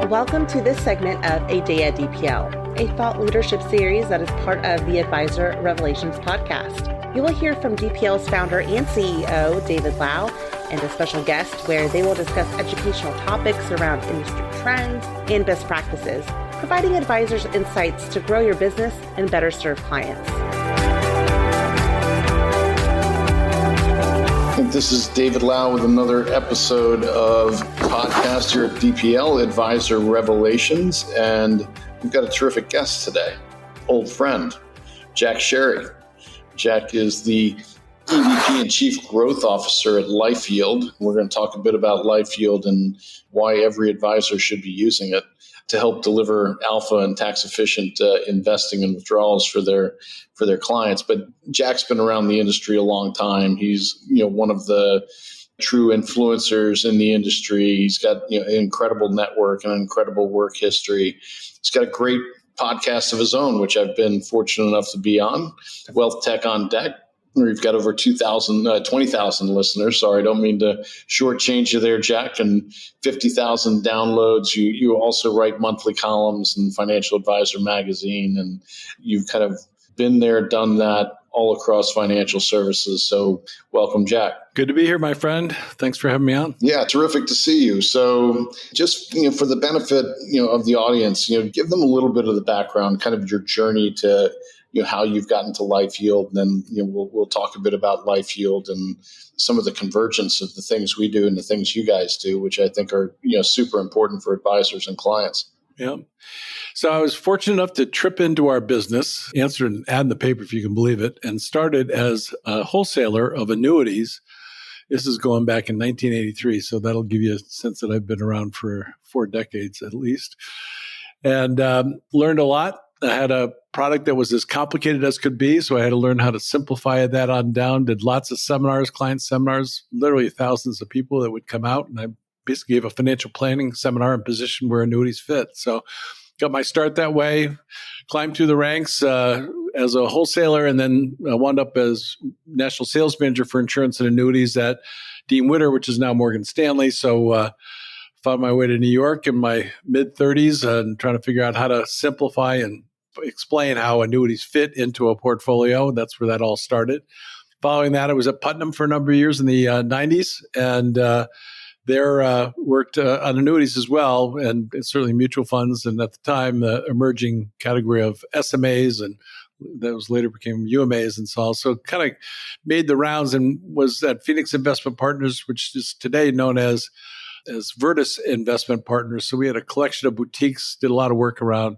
Welcome to this segment of A Day at DPL, a thought leadership series that is part of the Advisor Revelations podcast. You will hear from DPL's founder and CEO, David Lau, and a special guest where they will discuss educational topics around industry trends and best practices, providing advisors insights to grow your business and better serve clients. This is David Lau with another episode of podcast here at DPL, Advisor Revelations, and we've got a terrific guest today, old friend, Jack Sherry. Jack is the EVP and Chief Growth Officer at LifeYield. We're going to talk a bit about LifeYield and why every advisor should be using it to help deliver alpha and tax-efficient investing and withdrawals for their clients. But Jack's been around the industry a long time. He's one of the true influencers in the industry. He's got an incredible network and an incredible work history. He's got a great podcast of his own, which I've been fortunate enough to be on, Wealth Tech on Deck. We've got over 20,000 listeners. Sorry, I don't mean to shortchange you there, Jack, and 50,000 downloads. You also write monthly columns in Financial Advisor magazine, and you've kind of been there, done that all across financial services. So welcome, Jack. Good to be here, my friend. Thanks for having me on. Yeah, terrific to see you. So just for the benefit of the audience, give them a little bit of the background, kind of your journey to how you've gotten to LifeYield, and then we'll talk a bit about LifeYield and some of the convergence of the things we do and the things you guys do, which I think are super important for advisors and clients. Yeah. So I was fortunate enough to trip into our business, answered an ad in the paper, if you can believe it, and started as a wholesaler of annuities. This is going back in 1983, so that'll give you a sense that I've been around for 4 decades at least, and learned a lot. I had a product that was as complicated as could be, so I had to learn how to simplify that on down. Did lots of seminars, client seminars, literally thousands of people that would come out, and I basically gave a financial planning seminar and position where annuities fit. So got my start that way, climbed through the ranks as a wholesaler, and then wound up as national sales manager for insurance and annuities at Dean Witter, which is now Morgan Stanley. So found my way to New York in my mid-30s and trying to figure out how to simplify and explain how annuities fit into a portfolio. That's where that all started. Following that, I was at Putnam for a number of years in the 90s, and there worked on annuities as well, and certainly mutual funds, and at the time, the emerging category of SMAs, and those later became UMAs and so on. So kind of made the rounds and was at Phoenix Investment Partners, which is today known as Virtus Investment Partners. So we had a collection of boutiques, did a lot of work around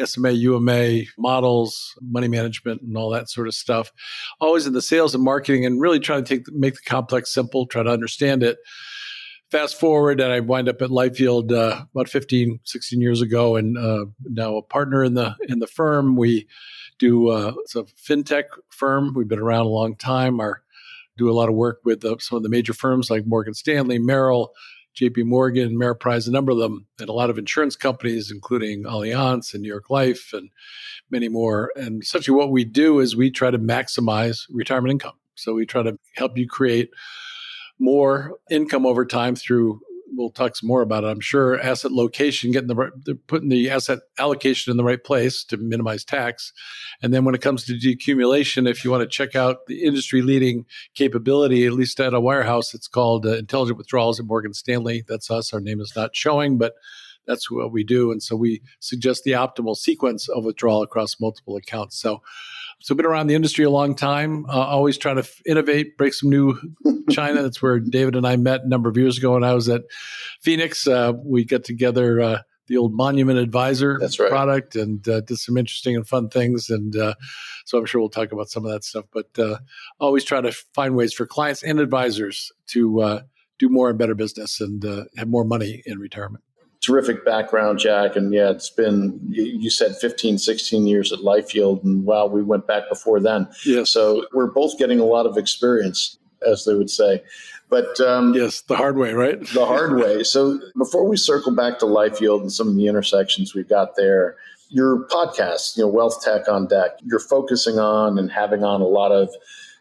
SMA, UMA, models, money management, and all that sort of stuff. Always in the sales and marketing, and really trying to make the complex simple, try to understand it. Fast forward, and I wind up at LifeYield about 15, 16 years ago, and now a partner in the firm. We do it's a fintech firm. We've been around a long time. Do a lot of work with some of the major firms like Morgan Stanley, Merrill, JP Morgan, Ameriprise, a number of them, and a lot of insurance companies, including Allianz and New York Life and many more. And essentially what we do is we try to maximize retirement income. So we try to help you create more income over time through, we'll talk some more about it, I'm sure, asset location, putting the asset allocation in the right place to minimize tax. And then when it comes to decumulation, if you want to check out the industry-leading capability, at least at a wirehouse, it's called Intelligent Withdrawals at Morgan Stanley. That's us. Our name is not showing, but that's what we do. And so we suggest the optimal sequence of withdrawal across multiple accounts. So been around the industry a long time, always trying to innovate, break some new China. That's where David and I met a number of years ago when I was at Phoenix. We got together the old Monument Advisor product and did some interesting and fun things. And so I'm sure we'll talk about some of that stuff. But always try to find ways for clients and advisors to do more and better business and have more money in retirement. Terrific background, Jack. And yeah, it's been, you said 15, 16 years at LifeYield. And wow, we went back before then. Yes. So we're both getting a lot of experience, as they would say. But yes, the hard way, right? The hard way. So before we circle back to LifeYield and some of the intersections we've got there, your podcast, Wealth Tech on Deck, you're focusing on and having on a lot of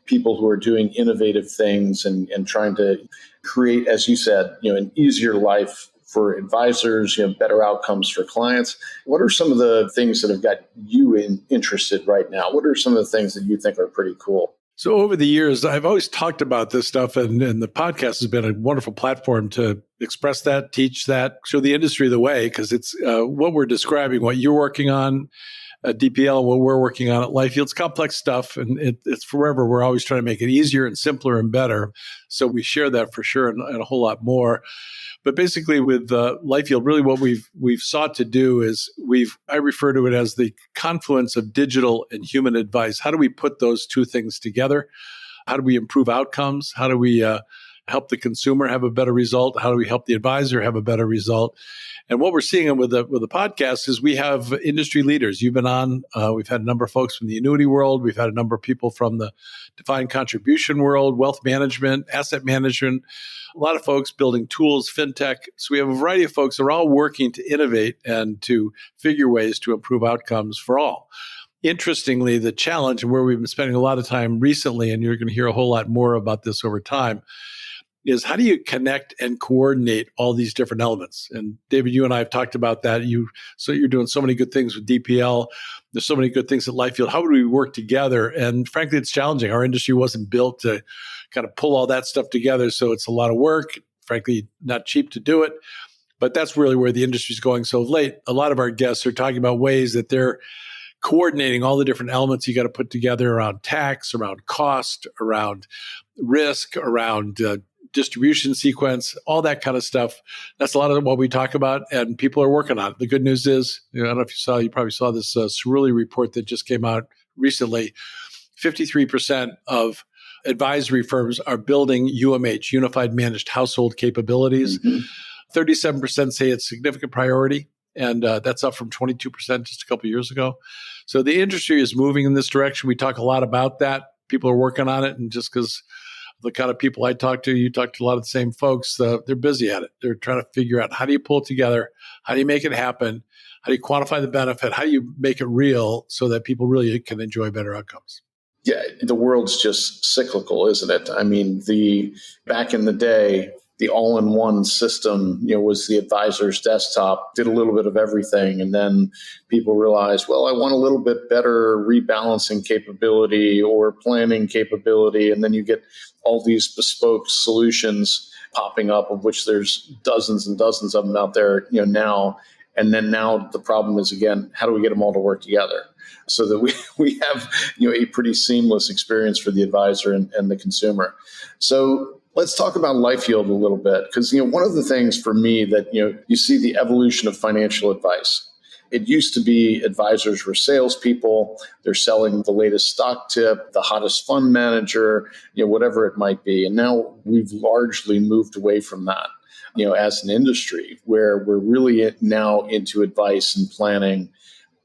people who are doing innovative things and trying to create, as you said, an easier life for advisors, better outcomes for clients. What are some of the things that have got you interested right now? What are some of the things that you think are pretty cool? So over the years, I've always talked about this stuff, and the podcast has been a wonderful platform to express that, teach that, show the industry the way, because it's what we're describing, what you're working on at DPL, what we're working on at LifeYield. It's complex stuff, and it's forever. We're always trying to make it easier and simpler and better. So we share that for sure and a whole lot more. But basically with LifeYield, really what we've sought to do is I refer to it as the confluence of digital and human advice. How do we put those two things together? How do we improve outcomes? How do we help the consumer have a better result? How do we help the advisor have a better result? And what we're seeing with the podcast is we have industry leaders. You've been on. We've had a number of folks from the annuity world. We've had a number of people from the defined contribution world, wealth management, asset management. A lot of folks building tools, fintech. So we have a variety of folks that are all working to innovate and to figure ways to improve outcomes for all. Interestingly, the challenge, and where we've been spending a lot of time recently, and you're going to hear a whole lot more about this over time, is how do you connect and coordinate all these different elements? And David, you and I have talked about that. So you're doing so many good things with DPL. There's so many good things at LifeYield. How would we work together? And frankly, it's challenging. Our industry wasn't built to kind of pull all that stuff together. So it's a lot of work, frankly, not cheap to do it. But that's really where the industry is going. So of late, a lot of our guests are talking about ways that they're coordinating all the different elements you got to put together around tax, around cost, around risk, around distribution sequence, all that kind of stuff. That's a lot of what we talk about, and people are working on it. The good news is, I don't know if you probably saw this Cerulli report that just came out recently. 53% of advisory firms are building UMH, Unified Managed Household capabilities. Mm-hmm. 37% say it's a significant priority, and that's up from 22% just a couple of years ago. So the industry is moving in this direction. We talk a lot about that. People are working on it, and just because the kind of people I talk to, you talk to a lot of the same folks, they're busy at it. They're trying to figure out, how do you pull it together? How do you make it happen? How do you quantify the benefit? How do you make it real so that people really can enjoy better outcomes? Yeah, the world's just cyclical, isn't it? I mean, back in the day, the all-in-one system, was the advisor's desktop, did a little bit of everything. And then people realized, well, I want a little bit better rebalancing capability or planning capability. And then you get all these bespoke solutions popping up, of which there's dozens and dozens of them out there, now. And then now the problem is, again, how do we get them all to work together so that we have, a pretty seamless experience for the advisor and the consumer? So let's talk about LifeYield a little bit, because one of the things for me that you see the evolution of financial advice. It used to be advisors were salespeople; they're selling the latest stock tip, the hottest fund manager, whatever it might be. And now we've largely moved away from that, as an industry, where we're really now into advice and planning.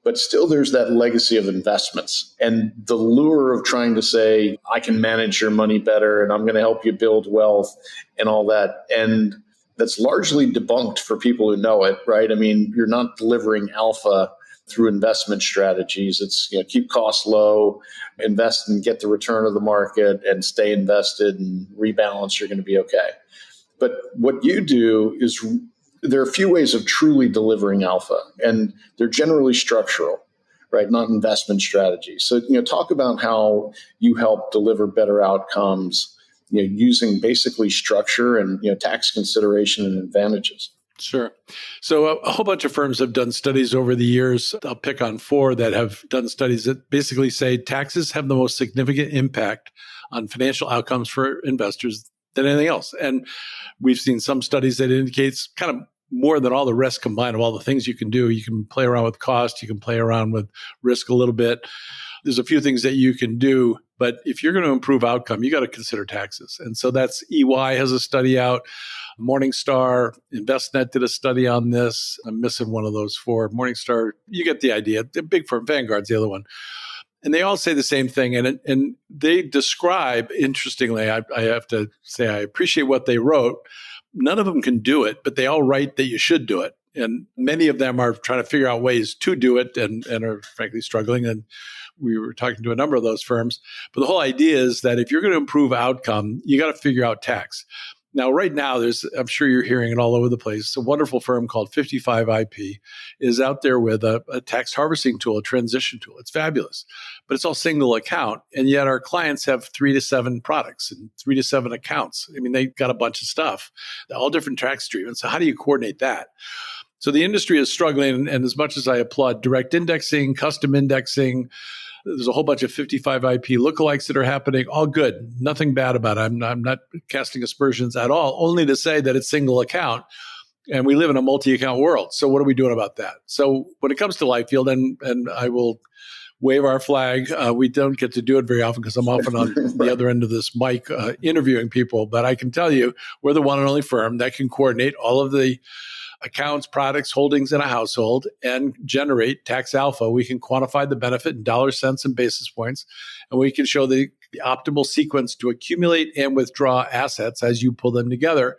But still, there's that legacy of investments and the lure of trying to say, I can manage your money better and I'm going to help you build wealth and all that. And that's largely debunked for people who know it, right? I mean, you're not delivering alpha through investment strategies. It's, keep costs low, invest and get the return of the market and stay invested and rebalance, you're going to be okay. But what you do is, there are a few ways of truly delivering alpha, and they're generally structural, right? Not investment strategies. So, talk about how you help deliver better outcomes, using basically structure and, tax consideration and advantages. Sure. So a whole bunch of firms have done studies over the years. I'll pick on 4 that have done studies that basically say taxes have the most significant impact on financial outcomes for investors than anything else. And we've seen some studies that indicates kind of more than all the rest combined of all the things you can do. You can play around with cost. You can play around with risk a little bit. There's a few things that you can do, but if you're going to improve outcome, you got to consider taxes. And so that's EY has a study out. Morningstar, Envestnet did a study on this. I'm missing one of those 4. Morningstar, you get the idea. The big firm, Vanguard's the other one. And they all say the same thing. And they describe, interestingly, I have to say, I appreciate what they wrote. None of them can do it, but they all write that you should do it. And many of them are trying to figure out ways to do it and are frankly struggling. And we were talking to a number of those firms. But the whole idea is that if you're going to improve outcome, you got to figure out tax. Now, right now, I'm sure you're hearing it all over the place. A wonderful firm called 55 IP is out there with a tax harvesting tool, a transition tool. It's fabulous, but it's all single account. And yet our clients have 3 to 7 products and 3 to 7 accounts. I mean, they've got a bunch of stuff, all different tax treatments. So how do you coordinate that? So the industry is struggling. And as much as I applaud direct indexing, custom indexing, there's a whole bunch of 55 IP lookalikes that are happening. All good. Nothing bad about it. I'm not casting aspersions at all, only to say that it's single account. And we live in a multi-account world. So what are we doing about that? So when it comes to LifeYield, and I will wave our flag, we don't get to do it very often because I'm often on the other end of this mic interviewing people. But I can tell you, we're the one and only firm that can coordinate all of the accounts, products, holdings in a household and generate tax alpha. We can quantify the benefit in dollars, cents, and basis points, and we can show the optimal sequence to accumulate and withdraw assets as you pull them together.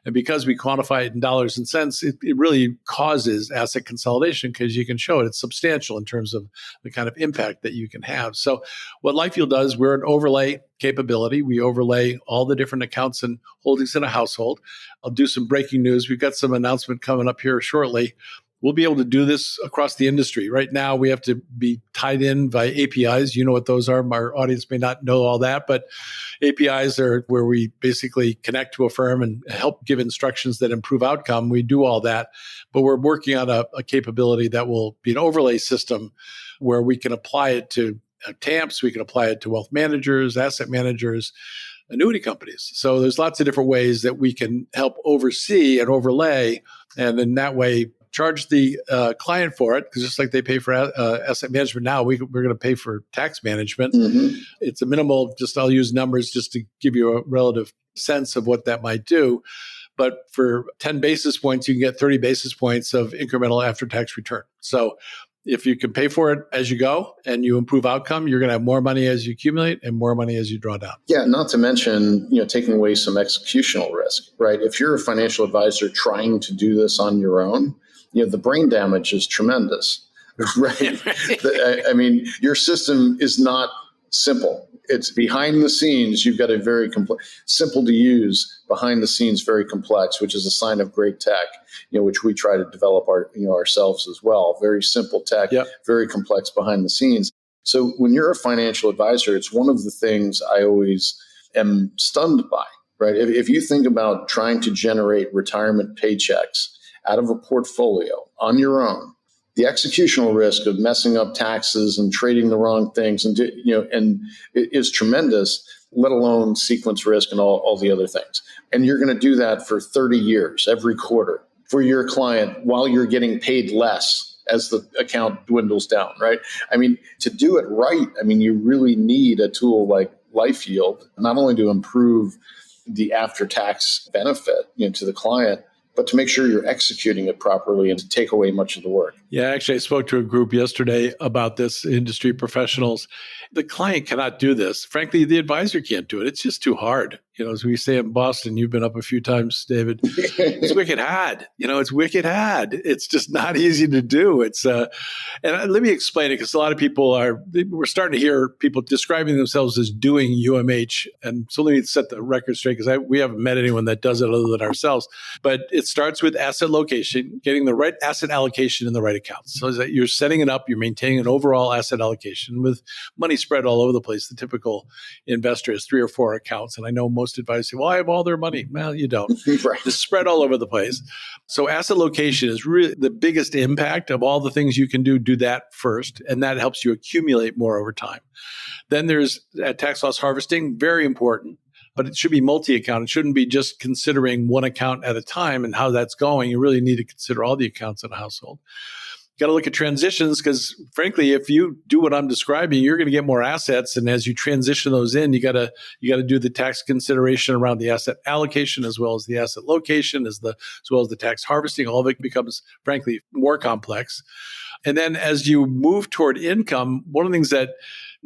And because we quantify it in dollars and cents, it really causes asset consolidation because you can show it. It's substantial in terms of the kind of impact that you can have. So what LifeYield does, we're an overlay capability. We overlay all the different accounts and holdings in a household. I'll do some breaking news. We've got some announcement coming up here shortly. We'll be able to do this across the industry. Right now, we have to be tied in via APIs. You know what those are. Our audience may not know all that, but APIs are where we basically connect to a firm and help give instructions that improve outcome. We do all that, but we're working on a capability that will be an overlay system where we can apply it to TAMPs, we can apply it to wealth managers, asset managers, annuity companies. So there's lots of different ways that we can help oversee and overlay, and in that way, charge the client for it, because just like they pay for asset management now, we're going to pay for tax management. Mm-hmm. It's a minimal, I'll use numbers just to give you a relative sense of what that might do. But for 10 basis points, you can get 30 basis points of incremental after-tax return. So if you can pay for it as you go and you improve outcome, you're going to have more money as you accumulate and more money as you draw down. Yeah, not to mention, taking away some executional risk, right? If you're a financial advisor trying to do this on your own, the brain damage is tremendous, right? I mean, your system is not simple. It's behind the scenes. You've got a very simple to use, behind the scenes, very complex, which is a sign of great tech, which we try to develop ourselves as well. Very simple tech, yep. Very complex behind the scenes. So when you're a financial advisor, it's one of the things I always am stunned by, right? If you think about trying to generate retirement paychecks out of a portfolio on your own, the executional risk of messing up taxes and trading the wrong things and it is tremendous, let alone sequence risk and all the other things. And you're going to do that for 30 years, every quarter for your client while you're getting paid less as the account dwindles down, right? I mean, to do it right, you really need a tool like LifeYield, not only to improve the after-tax benefit to the client, but to make sure you're executing it properly and to take away much of the work. Yeah, actually, I spoke to a group yesterday about this, industry professionals. The client cannot do this. Frankly, the advisor can't do it. It's just too hard. As we say in Boston, you've been up a few times, David, it's wicked hard. It's wicked hard. It's just not easy to do. It's and let me explain it, because a lot of people we're starting to hear people describing themselves as doing UMH. And so let me set the record straight, because we haven't met anyone that does it other than ourselves. But it starts with asset location, getting the right asset allocation in the right accounts. So that you're setting it up, you're maintaining an overall asset allocation with money spread all over the place. The typical investor has 3 or 4 accounts. And I know most advisors say, well, I have all their money. Well, you don't. Right. It's spread all over the place. So asset location is really the biggest impact of all the things you can do. Do that first, and that helps you accumulate more over time. Then there's tax loss harvesting, very important, but it should be multi-account. It shouldn't be just considering one account at a time and how that's going. You really need to consider all the accounts in a household. Got to look at transitions, because frankly, if you do what I'm describing, you're going to get more assets. And as you transition those in, you got to do the tax consideration around the asset allocation, as well as the asset location, as well as the tax harvesting. All of it becomes, frankly, more complex. And then as you move toward income, one of the things that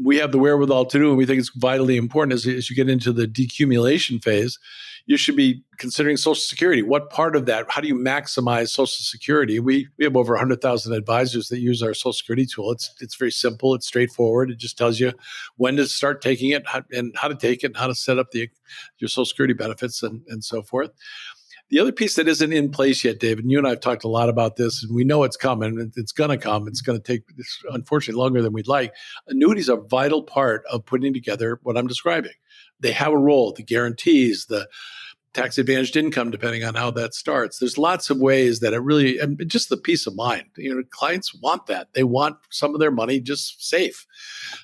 we have the wherewithal to do, and we think is vitally important as you get into the decumulation phase, you should be considering Social Security. What part of that? How do you maximize Social Security? We have over 100,000 advisors that use our Social Security tool. It's very simple. It's straightforward. It just tells you when to start taking it and how to take it and how to set up your Social Security benefits and so forth. The other piece that isn't in place yet, David, and you and I have talked a lot about this, and we know it's coming, and it's going to come. It's going to take, unfortunately, longer than we'd like. Annuities are a vital part of putting together what I'm describing. They have a role, the guarantees, the tax-advantaged income, depending on how that starts. There's lots of ways that it really, and just the peace of mind. Clients want that. They want some of their money just safe.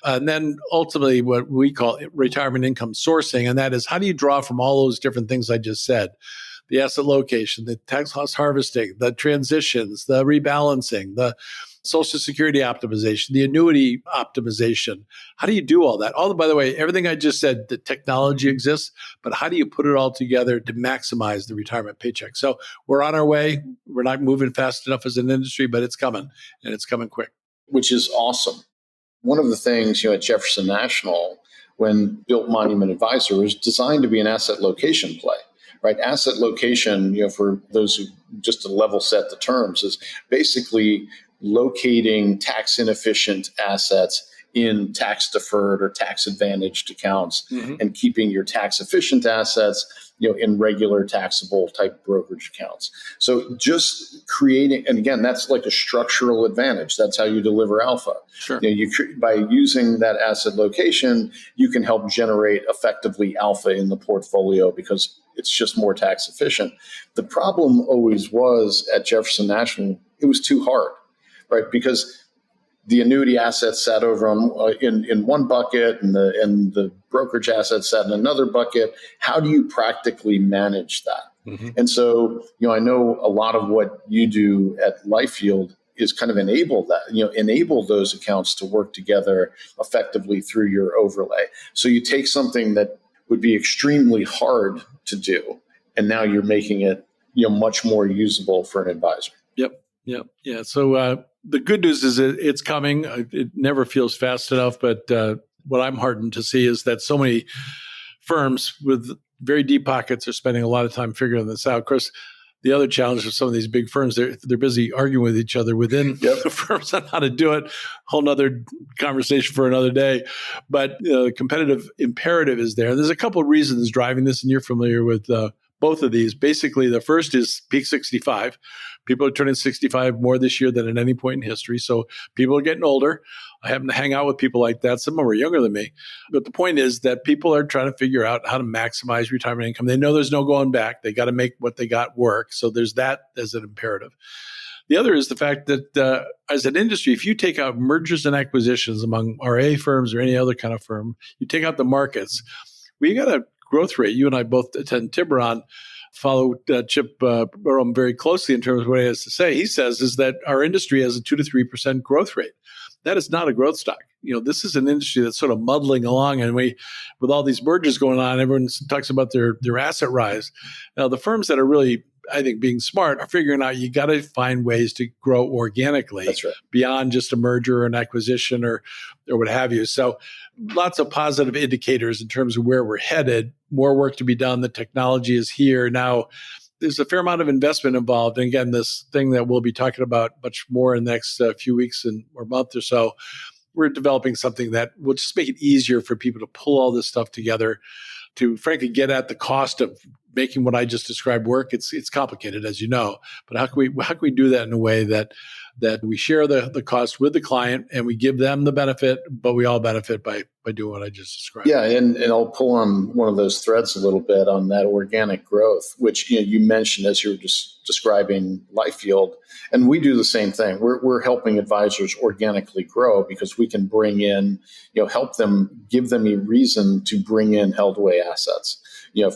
And then ultimately what we call retirement income sourcing, and that is how do you draw from all those different things I just said? The asset location, the tax loss harvesting, the transitions, the rebalancing, the Social Security optimization, the annuity optimization. How do you do all that? By the way, everything I just said, the technology exists, but how do you put it all together to maximize the retirement paycheck? So we're on our way. We're not moving fast enough as an industry, but it's coming, and it's coming quick. Which is awesome. One of the things, at Jefferson National, when built Monument Advisor, was designed to be an asset location play. Right, asset location, for those who just to level set the terms, is basically locating tax inefficient assets in tax deferred or tax advantaged accounts, and keeping your tax efficient assets, in regular taxable type brokerage accounts. So just creating, and again, that's like a structural advantage. That's how you deliver alpha. Sure. By using that asset location, you can help generate effectively alpha in the portfolio because it's just more tax efficient. The problem always was at Jefferson National, it was too hard, right? Because the annuity assets sat over in one bucket, and the brokerage assets sat in another bucket. How do you practically manage that? And so, I know a lot of what you do at LifeYield is kind of enable that, enable those accounts to work together effectively through your overlay. So you take something that would be extremely hard to do, and now you're making it, much more usable for an advisor. Yep. Yeah. So the good news is it's coming. It never feels fast enough, but what I'm heartened to see is that so many firms with very deep pockets are spending a lot of time figuring this out. Of course, the other challenge of some of these big firms, they're busy arguing with each other within the firms on how to do it. Whole nother conversation for another day. But the competitive imperative is there. There's a couple of reasons driving this, and you're familiar with both of these. Basically, the first is peak 65. People are turning 65 more this year than at any point in history. So people are getting older. I happen to hang out with people like that. Some of them are younger than me. But the point is that people are trying to figure out how to maximize retirement income. They know there's no going back. They got to make what they got work. So there's that as an imperative. The other is the fact that as an industry, if you take out mergers and acquisitions among RA firms or any other kind of firm, you take out the markets, we got a growth rate. You and I both attend Tiburon, follow Chip Burham very closely in terms of what he has to say. He says is that our industry has a 2 to 3% growth rate. That is not a growth stock. This is an industry that's sort of muddling along, and with all these mergers going on, everyone talks about their asset rise. Now, the firms that are really, I think, being smart are figuring out you got to find ways to grow organically. That's right. Beyond just a merger or an acquisition or what have you. So lots of positive indicators in terms of where we're headed. More work to be done. The technology is here. Now, there's a fair amount of investment involved. And again, this thing that we'll be talking about much more in the next few weeks or month or so, we're developing something that will just make it easier for people to pull all this stuff together to frankly get at the cost of making what I just described work. It's complicated, as you know, but how can we do that in a way that we share the cost with the client and we give them the benefit, but we all benefit by doing what I just described. Yeah, and I'll pull on one of those threads a little bit on that organic growth, which you mentioned as you were just describing LifeYield, and we do the same thing. We're helping advisors organically grow because we can bring in, help them, give them a reason to bring in held away assets,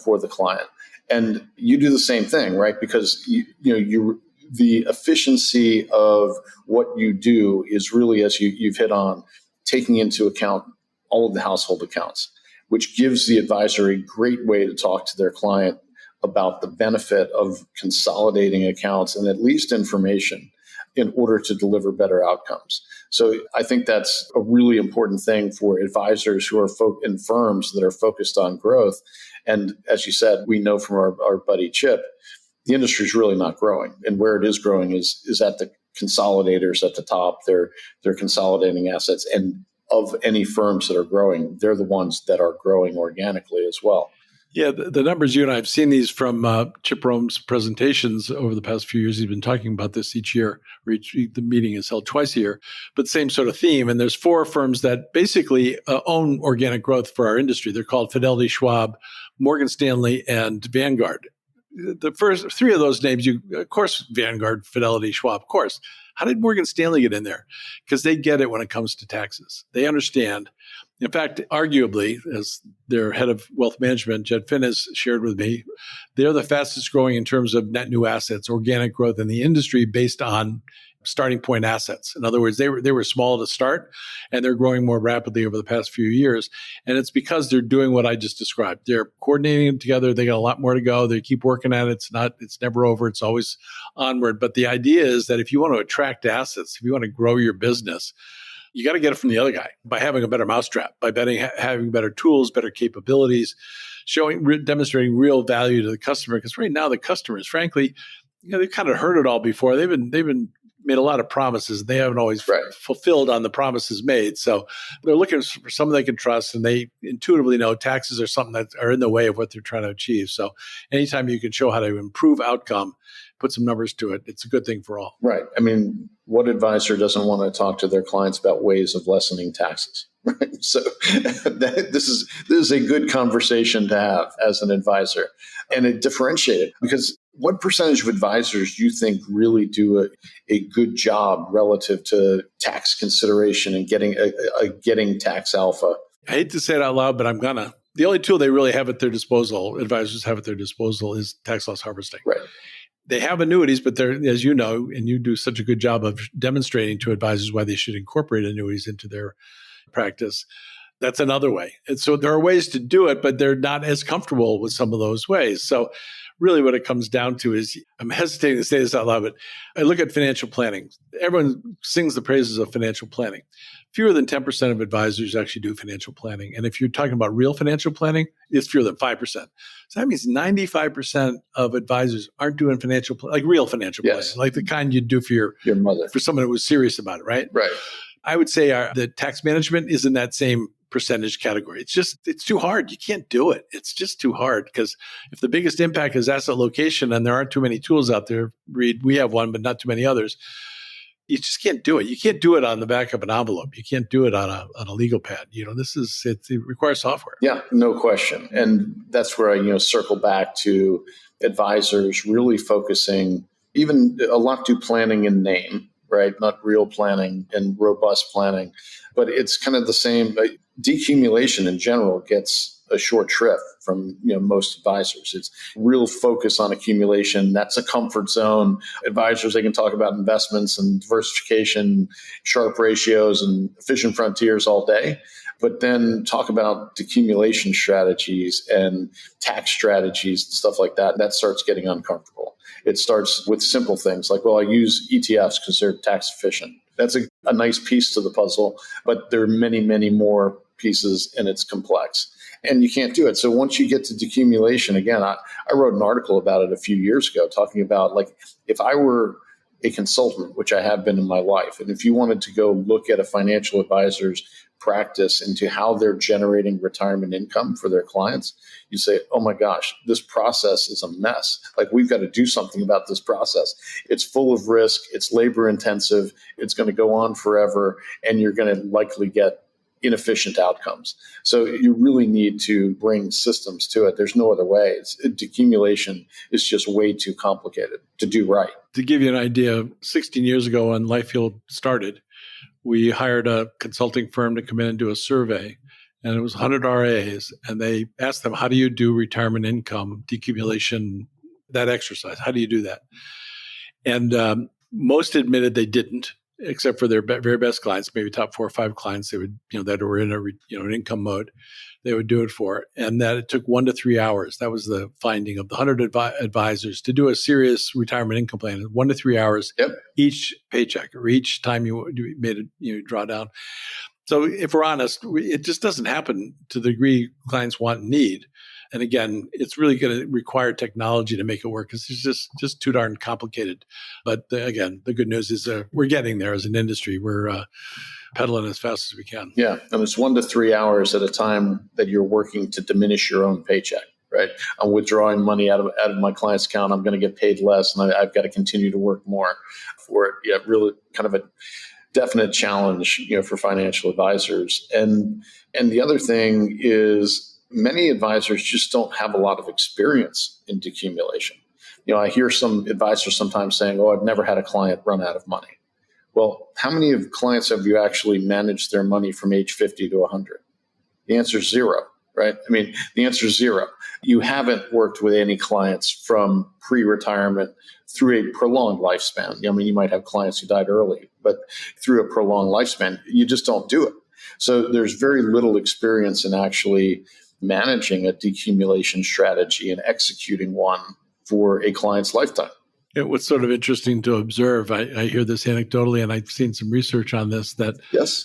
for the client. And you do the same thing, right? Because the efficiency of what you do is really, as you've hit on, taking into account all of the household accounts, which gives the advisor a great way to talk to their client about the benefit of consolidating accounts and at least information in order to deliver better outcomes. So I think that's a really important thing for advisors who are in firms that are focused on growth. And as you said, we know from our buddy Chip, the industry is really not growing. And where it is growing is at the consolidators at the top. They're consolidating assets. And of any firms that are growing, they're the ones that are growing organically as well. Yeah, the numbers you and I have seen these from Chip Rome's presentations over the past few years. He's been talking about this each year. The meeting is held twice a year, but same sort of theme. And there's 4 firms that basically own organic growth for our industry. They're called Fidelity, Schwab, Morgan Stanley, and Vanguard. The first 3 of those names, of course, Vanguard, Fidelity, Schwab, of course. How did Morgan Stanley get in there? Because they get it when it comes to taxes. They understand. In fact, arguably, as their head of wealth management, Jed Finn, has shared with me, they're the fastest growing in terms of net new assets, organic growth in the industry based on starting point assets. In other words, they were small to start, and they're growing more rapidly over the past few years. And it's because they're doing what I just described. They're coordinating it together. They got a lot more to go. They keep working at it. It's never over. It's always onward. But the idea is that if you want to attract assets, if you want to grow your business, you got to get it from the other guy by having a better mousetrap, by having better tools, better capabilities, demonstrating real value to the customer. Because right now the customers, frankly, they've kind of heard it all before. They've been made a lot of promises. They haven't always fulfilled on the promises made. So they're looking for someone they can trust, and they intuitively know taxes are something that are in the way of what they're trying to achieve. So anytime you can show how to improve outcome, put some numbers to it, it's a good thing for all. Right. I mean, what advisor doesn't want to talk to their clients about ways of lessening taxes? Right. So this is a good conversation to have as an advisor, and it differentiated, because what percentage of advisors do you think really do a good job relative to tax consideration and getting tax alpha? I hate to say it out loud, but I'm gonna. The only tool they really have at their disposal, advisors have at their disposal, is tax loss harvesting. Right. They have annuities, but they're, as you know, and you do such a good job of demonstrating to advisors why they should incorporate annuities into their practice. That's another way. And so there are ways to do it, but they're not as comfortable with some of those ways. So really what it comes down to is, I'm hesitating to say this out loud, but I look at financial planning. Everyone sings the praises of financial planning. Fewer than 10% of advisors actually do financial planning. And if you're talking about real financial planning, it's fewer than 5%. So that means 95% of advisors aren't doing financial like real financial planning, like the kind you'd do for your mother, for someone who was serious about it, right? Right. I would say the tax management is in that same percentage category. It's too hard. You can't do it. It's just too hard, because if the biggest impact is asset location and there aren't too many tools out there, Reed, we have one, but not too many others, you just can't do it. You can't do it on the back of an envelope. You can't do it on a legal pad. It requires software. Yeah, no question. And that's where I, circle back to advisors really focusing, even a lot do planning in name, right? Not real planning and robust planning, but it's kind of the same. Decumulation in general gets a short shrift from most advisors. It's real focus on accumulation. That's a comfort zone. Advisors, they can talk about investments and diversification, sharp ratios and efficient frontiers all day, but then talk about decumulation strategies and tax strategies and stuff like that. That starts getting uncomfortable. It starts with simple things like, well, I use ETFs because they're tax efficient. That's a nice piece to the puzzle, but there are many, many more pieces, and it's complex. And you can't do it. So once you get to decumulation, again, I wrote an article about it a few years ago talking about, like, if I were a consultant, which I have been in my life, and if you wanted to go look at a financial advisor's practice into how they're generating retirement income for their clients, you say, oh my gosh, this process is a mess. Like, we've got to do something about this process. It's full of risk. It's labor intensive. It's going to go on forever. And you're going to likely get inefficient outcomes. So you really need to bring systems to it. There's no other way. Decumulation is just way too complicated to do right. To give you an idea, 16 years ago when LifeYield started, we hired a consulting firm to come in and do a survey. And it was 100 RAs. And they asked them, how do you do retirement income decumulation, that exercise? How do you do that? And most admitted they didn't. except for their very best clients, maybe top 4 or 5 clients, they would, that were in an income mode, they would do it for. And that it took 1 to 3 hours. That was the finding of the 100 advisors to do a serious retirement income plan. 1 to 3 hours each paycheck or each time you made a draw down. So if we're honest, it just doesn't happen to the degree clients want and need. And again, it's really going to require technology to make it work because it's just too darn complicated. But again, the good news is we're getting there as an industry. We're pedaling as fast as we can. Yeah, and it's 1 to 3 hours at a time that you're working to diminish your own paycheck, right? I'm withdrawing money out of my client's account. I'm going to get paid less, and I've got to continue to work more for it. Yeah, really kind of a definite challenge, for financial advisors. And the other thing is many advisors just don't have a lot of experience in decumulation. I hear some advisors sometimes saying, "Oh, I've never had a client run out of money." Well, how many of clients have you actually managed their money from age 50 to 100? The answer is 0, right? I mean, the answer is 0. You haven't worked with any clients from pre-retirement through a prolonged lifespan. You might have clients who died early, but through a prolonged lifespan, you just don't do it. So there's very little experience in actually managing a decumulation strategy and executing one for a client's lifetime. It was sort of interesting to observe. I hear this anecdotally, and I've seen some research on this, that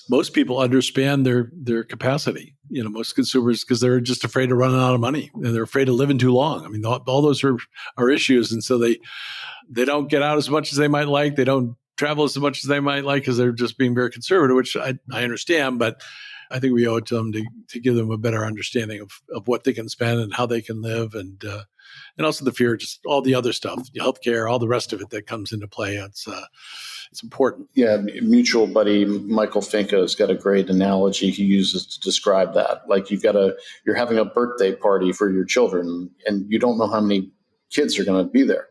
most people understand their capacity. Most consumers, because they're just afraid of running out of money and they're afraid of living too long. I mean, all those are issues. And so they don't get out as much as they might like. They don't travel as much as they might like because they're just being very conservative, which I understand. But I think we owe it to them to give them a better understanding of what they can spend and how they can live, and also the fear, just all the other stuff, healthcare, all the rest of it that comes into play. It's important. Yeah, mutual buddy Michael Finca has got a great analogy he uses to describe that. Like you're having a birthday party for your children, and you don't know how many kids are going to be there.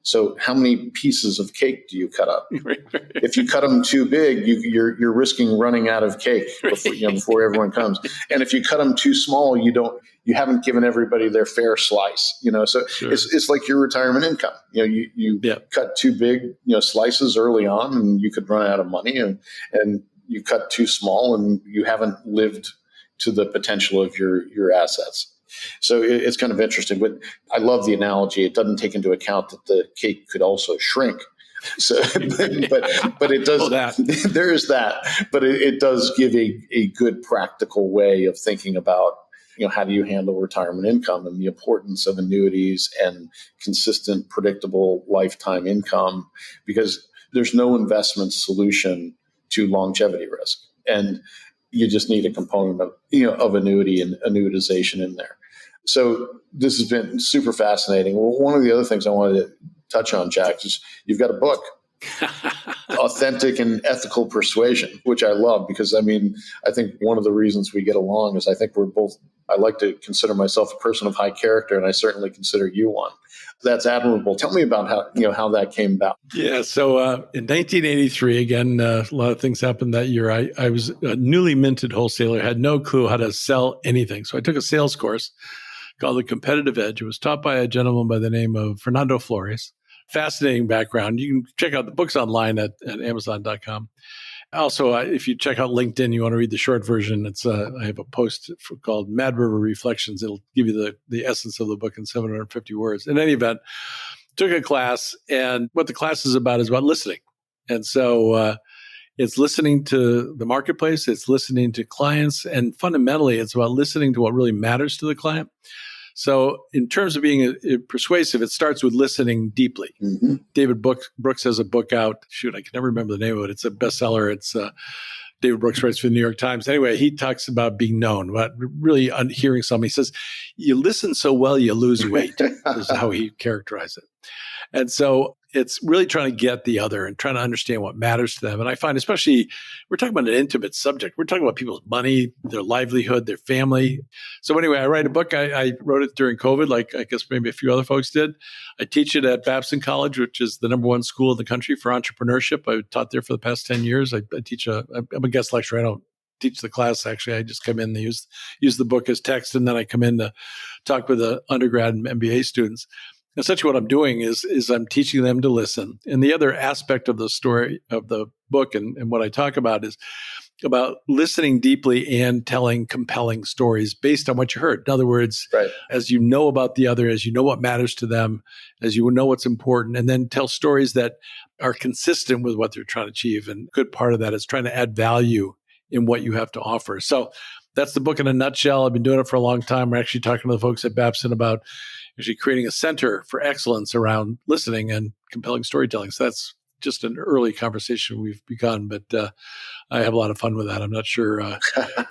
So how many pieces of cake do you cut up? If you cut them too big, you're risking running out of cake before everyone comes. And if you cut them too small, you haven't given everybody their fair slice. So sure. It's like your retirement income. You cut too big slices early on, and you could run out of money, and you cut too small, and you haven't lived to the potential of your assets. So it's kind of interesting, but I love the analogy. It doesn't take into account that the cake could also shrink. So, but it does. There is that, but it does give a good practical way of thinking about, how do you handle retirement income and the importance of annuities and consistent, predictable lifetime income, because there's no investment solution to longevity risk, and you just need a component of annuity and annuitization in there. So this has been super fascinating. Well, one of the other things I wanted to touch on, Jack, is you've got a book, Authentic and Ethical Persuasion, which I love because, I think one of the reasons we get along is I think I like to consider myself a person of high character, and I certainly consider you one. That's admirable. Tell me about how that came about. Yeah. So in 1983, again, a lot of things happened that year. I was a newly minted wholesaler, had no clue how to sell anything. So I took a sales course called The Competitive Edge. It was taught by a gentleman by the name of Fernando Flores. Fascinating background. You can check out the books online at Amazon.com. Also, if you check out LinkedIn, you want to read the short version. I have a post called Mad River Reflections. It'll give you the essence of the book in 750 words. In any event, took a class, and what the class is about listening. And so it's listening to the marketplace, it's listening to clients, and fundamentally, it's about listening to what really matters to the client. So in terms of being persuasive, it starts with listening deeply. Mm-hmm. David Brooks has a book out. Shoot, I can never remember the name of it. It's a bestseller. It's David Brooks writes for the New York Times. Anyway, he talks about being known, about really hearing something. He says, you listen so well, you lose weight, is how he characterized it. And so it's really trying to get the other and trying to understand what matters to them. And I find, especially, we're talking about an intimate subject. We're talking about people's money, their livelihood, their family. So anyway, I write a book. I wrote it during COVID, like I guess maybe a few other folks did. I teach it at Babson College, which is the #1 school in the country for entrepreneurship. I've taught there for the past 10 years. I'm a guest lecturer. I don't teach the class, actually. I just come in and use the book as text, and then I come in to talk with the undergrad and MBA students. essentially what I'm doing is I'm teaching them to listen. And the other aspect of the story of the book and what I talk about is about listening deeply and telling compelling stories based on what you heard. In other words, Right. as you know about the other, as you know what matters to them, as you know what's important, and then tell stories that are consistent with what they're trying to achieve. And a good part of that is trying to add value in what you have to offer. So that's the book in a nutshell. I've been doing it for a long time. We're actually talking to the folks at Babson about actually creating a center for excellence around listening and compelling storytelling. So that's just an early conversation we've begun, but I have a lot of fun with that. I'm not sure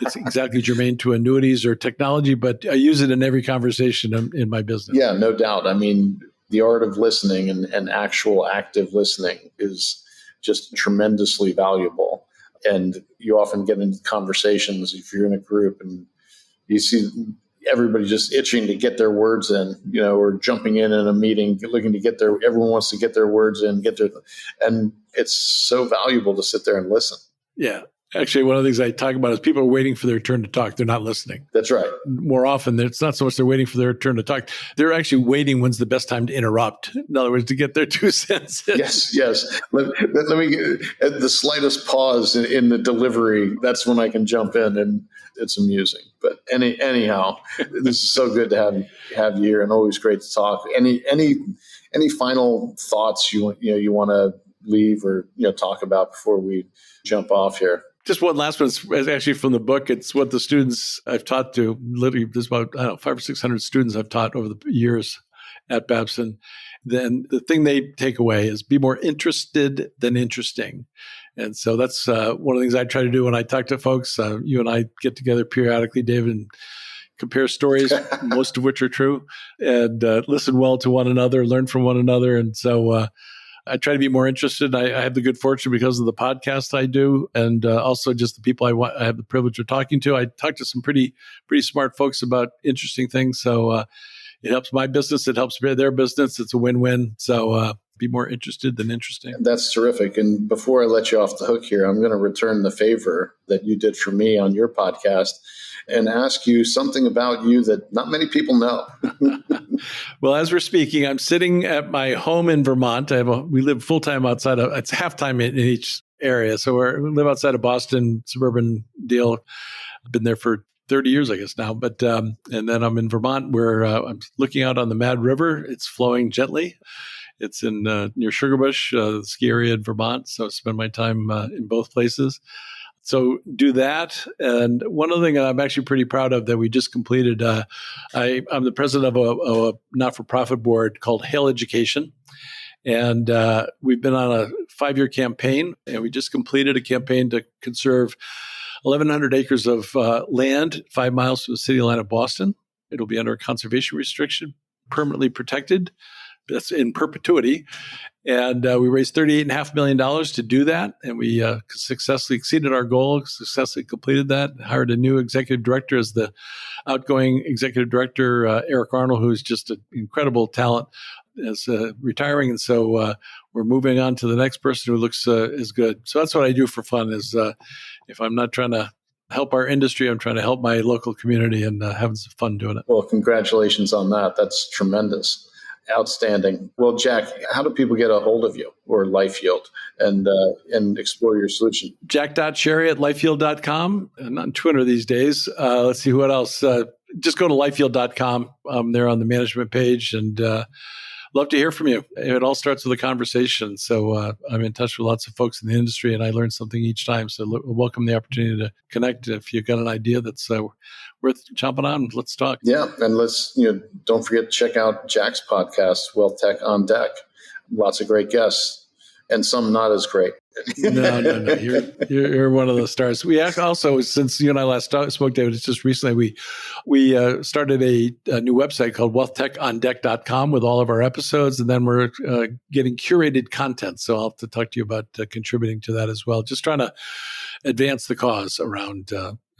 it's exactly germane to annuities or technology, but I use it in every conversation in my business. Yeah, no doubt. I mean, the art of listening and actual active listening is just tremendously valuable. And you often get into conversations if you're in a group and you see everybody just itching to get their words in, or jumping in a meeting, looking to everyone wants to get their words in, and it's so valuable to sit there and listen. Yeah. Actually, one of the things I talk about is people are waiting for their turn to talk. They're not listening. That's right. More often, it's not so much they're waiting for their turn to talk. They're actually waiting when's the best time to interrupt. In other words, to get their 2 cents. Yes. Let me get the slightest pause in the delivery. That's when I can jump in, and it's amusing. But anyhow, this is so good to have you here, and always great to talk. Any final thoughts you want to leave or talk about before we jump off here? Just one last one is actually from the book. It's what the students I've taught to. Literally, there's about 500 or 600 students I've taught over the years at Babson. Then the thing they take away is be more interested than interesting. And so that's one of the things I try to do when I talk to folks. You and I get together periodically, David, and compare stories, most of which are true, and listen well to one another, learn from one another. And so I try to be more interested. I have the good fortune because of the podcast I do, and also just the people I have the privilege of talking to. I talk to some pretty smart folks about interesting things. So it helps my business. It helps their business. It's a win-win. So be more interested than interesting. That's terrific. And before I let you off the hook here, I'm going to return the favor that you did for me on your podcast and ask you something about you that not many people know. Well, as we're speaking, I'm sitting at my home in Vermont. We live full-time outside of, it's half-time in each area. So we live outside of Boston, suburban deal. I've been there for 30 years, I guess now. But and then I'm in Vermont where I'm looking out on the Mad River. It's flowing gently. It's in near Sugarbush, the ski area in Vermont. So I spend my time in both places. So do that. And one other thing I'm actually pretty proud of that we just completed, I'm the president of a not-for-profit board called Hail Education. And we've been on a 5-year campaign, and we just completed a campaign to conserve 1,100 acres of land 5 miles from the city line of Boston. It'll be under a conservation restriction, permanently protected. That's in perpetuity. And we raised $38.5 million to do that. And we successfully exceeded our goal, successfully completed that, hired a new executive director as the outgoing executive director, Eric Arnold, who's just an incredible talent, is retiring. And so we're moving on to the next person who looks as good. So that's what I do for fun is if I'm not trying to help our industry, I'm trying to help my local community and having some fun doing it. Well, congratulations on that. That's tremendous. Outstanding. Well, Jack, how do people get a hold of you or LifeYield and explore your solution? Jack.Sherry@lifeyield.com. Not on Twitter these days. Let's see what else. Just go to lifeyield.com. I'm there on the management page and love to hear from you. It all starts with a conversation. So I'm in touch with lots of folks in the industry and I learn something each time. So welcome the opportunity to connect. If you've got an idea that's worth chomping on, let's talk. Yeah. And let's, don't forget to check out Jack's podcast, Wealth Tech on Deck. Lots of great guests and some not as great. No. You're one of the stars. We also, since you and I last spoke, David, it's just recently we started a new website called wealthtechondeck.com with all of our episodes, and then we're getting curated content. So I'll have to talk to you about contributing to that as well. Just trying to advance the cause around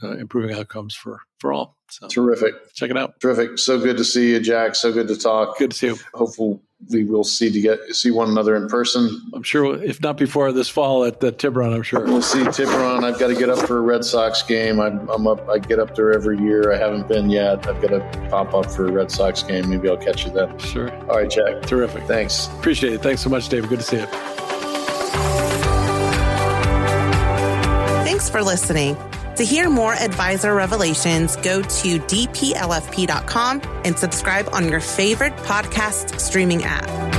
improving outcomes for all. So terrific. Check it out. Terrific. So good to see you, Jack. So good to talk. Good to see you. Hopefully we will see one another in person. I'm sure, if not before this fall at the Tiburon, I'm sure. We'll see Tiburon. I've got to get up for a Red Sox game. I'm up. I get up there every year. I haven't been yet. I've got to pop up for a Red Sox game. Maybe I'll catch you then. Sure. All right, Jack. Terrific. Thanks. Appreciate it. Thanks so much, David. Good to see you. Thanks for listening. To hear more Advisor Revelations, go to dplfp.com and subscribe on your favorite podcast streaming app.